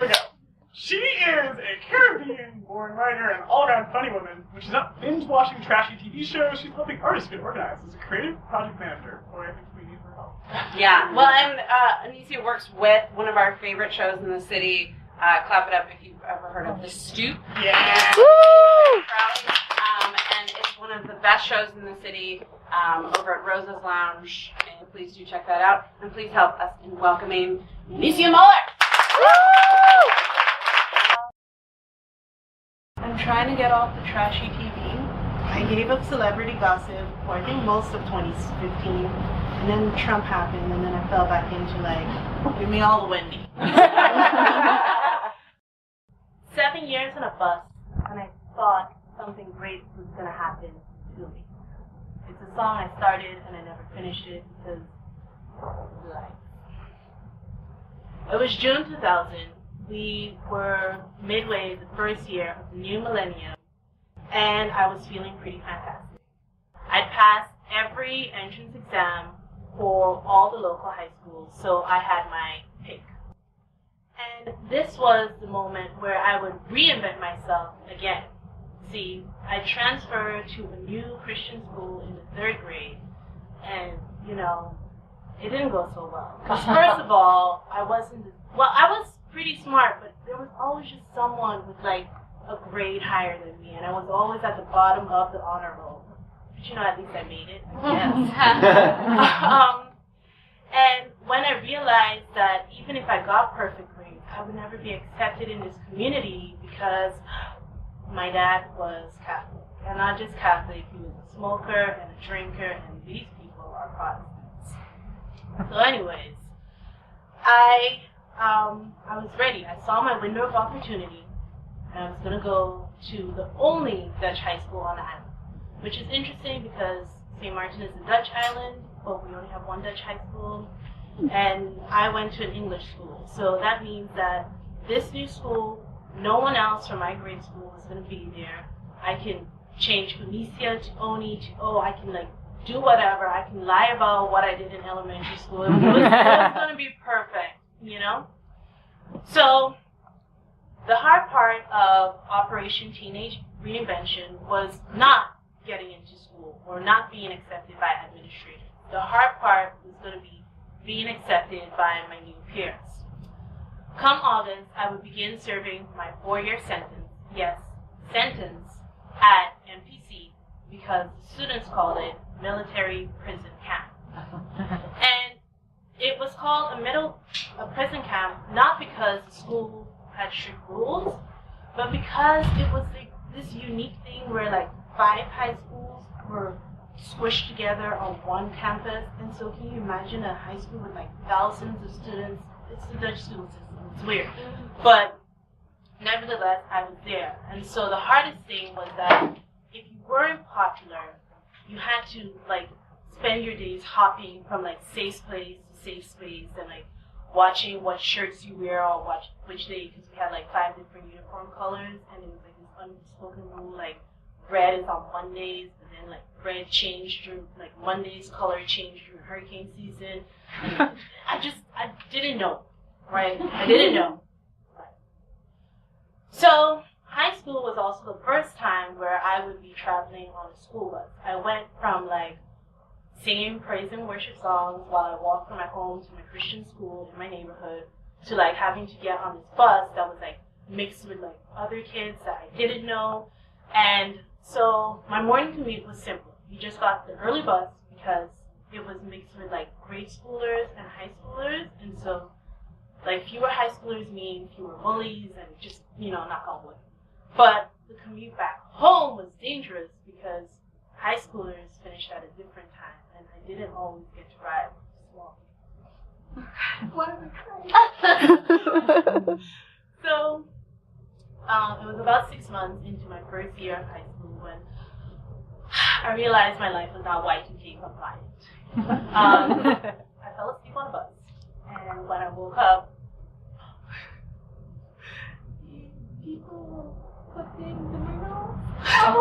Here we go. She is a Caribbean-born writer and all-around funny woman. When she's not binge-watching trashy TV shows, she's helping artists get organized as a creative project manager. Boy, I think we need her help. Yeah, well, and Onicia works with one of our favorite shows in the city. Clap it up if you've ever heard of The Stoop. Yeah. Woo! And it's one of the best shows in the city over at Rosa's Lounge. And please do check that out. And please help us in welcoming Onicia Muller. Woo! I'm trying to get off the trashy TV. I gave up celebrity gossip for I think most of 2015. And then Trump happened, and then I fell back into give me all the Wendy. 7 years in a bus, and I thought something great was going to happen to me. It's a song I started, and I never finished it because life. It was June 2000. We were midway the first year of the new millennium, and I was feeling pretty fantastic. I'd passed every entrance exam for all the local high schools, so I had my pick. And this was the moment where I would reinvent myself again. See, I transferred to a new Christian school in the 3rd grade, and, it didn't go so well. Because first of all, I was pretty smart, but there was always just someone with, a grade higher than me, and I was always at the bottom of the honor roll. But, at least I made it. Yes. And when I realized that even if I got perfect grades, I would never be accepted in this community because my dad was Catholic. And not just Catholic, he was a smoker and a drinker, and these people are Protestants. So anyways, I was ready. I saw my window of opportunity, and I was going to go to the only Dutch high school on the island, which is interesting because St. Martin is a Dutch island, but we only have one Dutch high school, and I went to an English school. So that means that this new school, no one else from my grade school was going to be there. I can change Onicia to Oni to I can do whatever. I can lie about what I did in elementary school. It was going to be perfect, So the hard part of Operation Teenage Reinvention was not getting into school or not being accepted by administrators. The hard part was going to be being accepted by my new peers. Come August, I would begin serving my 4-year sentence, yes, sentence, at MPC because students called it military prison camp. And it was called a prison camp not because the school had strict rules, but because it was this unique thing where 5 high schools were squished together on one campus. And so can you imagine a high school with thousands of students? It's the Dutch school system. It's weird. But nevertheless, I was there. And so the hardest thing was that if you weren't popular, you had to spend your days hopping from safe place to safe space and watching what shirts you wear or which day, because we had 5 different uniform colors, and it was this unspoken rule red is on Mondays, and then red changed through Monday's color changed through hurricane season. And I didn't know, right? I didn't know. So high school was also the first time where I would be traveling on a school bus. I went from singing praise and worship songs while I walked from my home to my Christian school in my neighborhood to having to get on this bus that was mixed with other kids that I didn't know. And so my morning commute was simple. You just got the early bus because it was mixed with grade schoolers and high schoolers, and so fewer high schoolers mean fewer bullies and just knock on wood. But the commute back home was dangerous because high schoolers finished at a different time, and I didn't always get to ride with small kids. Why am I crying? So it was about 6 months into my first year of high school when I realized my life was not Y2K compliant. I fell asleep on the bus, and when I woke up, people put things in my nose. Oh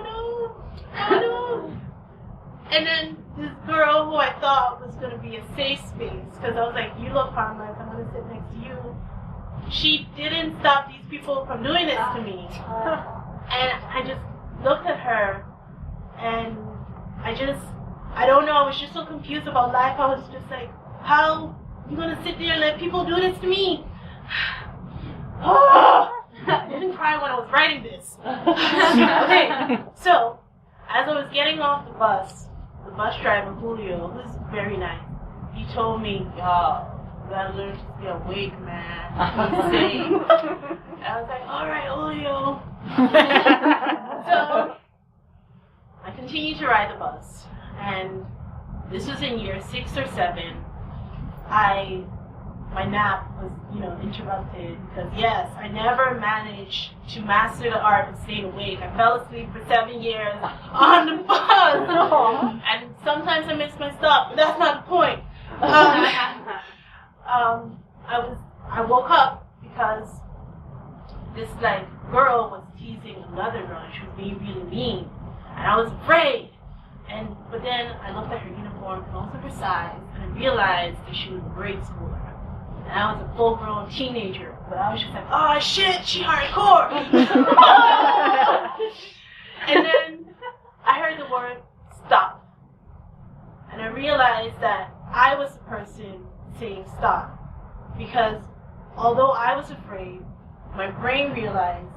no! And then this girl who I thought was going to be a safe space, because I was you look harmless, I'm want to sit next to you. She didn't stop these people from doing this to me. And I just looked at her, and I don't know, I was just so confused about life. I was just like, how are you going to sit there and let people do this to me? I didn't cry when I was writing this. Okay, so as I was getting off the bus driver, Julio, was very nice. He told me, yo, you gotta learn to stay awake, man. He's saying. And I was like, alright, Julio. So I continued to ride the bus, and this was in year 6 or 7. My nap was, interrupted because yes, I never managed to master the art of staying awake. I fell asleep for 7 years on the bus, and sometimes I missed my stop, but that's not the point. I woke up because this girl was teasing another girl, and she was being really mean, and I was afraid. But then I looked at her uniform and also her size, and I realized that she was a grade schooler. And I was a full-grown teenager, but I was just like, oh shit, she hardcore. And then I heard the word stop. And I realized that I was the person saying stop. Because although I was afraid, my brain realized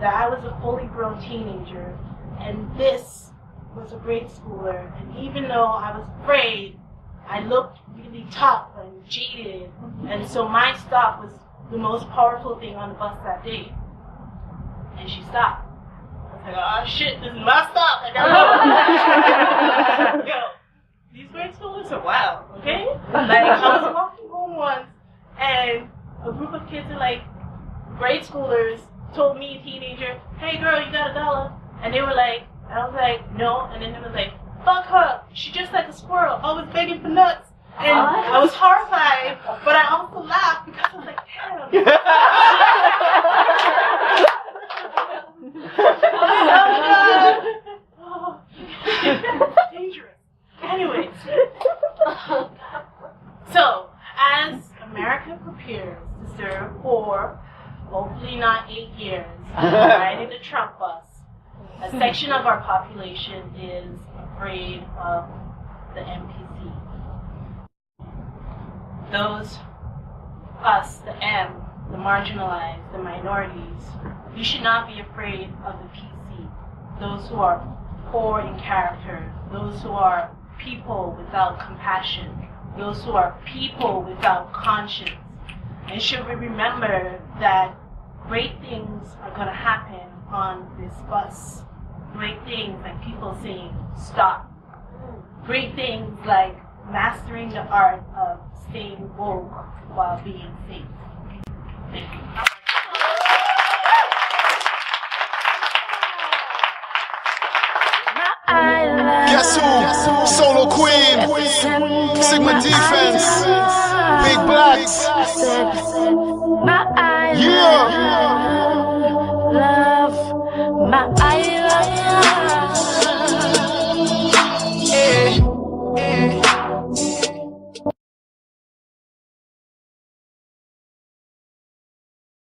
that I was a fully grown teenager, and this was a grade schooler. And even though I was afraid, I looked really tough and jaded, and so my stop was the most powerful thing on the bus that day. And she stopped. I was like, oh shit, this is my stop. I gotta go. Yo, these grade schoolers are wild, okay? I was walking home once, and a group of kids grade schoolers told me, a teenager, hey girl, you got $1? And they were like, and I was like, no. And then they was like, fuck her, she just like a squirrel, always begging for nuts. And I was horrified, but I also laughed because I was like, damn. Oh, dangerous. Anyways, so as America prepares to serve 4, hopefully not 8 years, riding the Trump bus, a section of our population is afraid of the MPC. Those, us, the M, the marginalized, the minorities, we should not be afraid of the PC. Those who are poor in character, those who are people without compassion, those who are people without conscience. And should we remember that great things are going to happen on this bus. Great things like people saying stop. Great things like mastering the art of staying woke while being safe. Thank you. Guess who? Solo Queen, Sigma Defense, Big Blacks. Yeah. Love, my I love.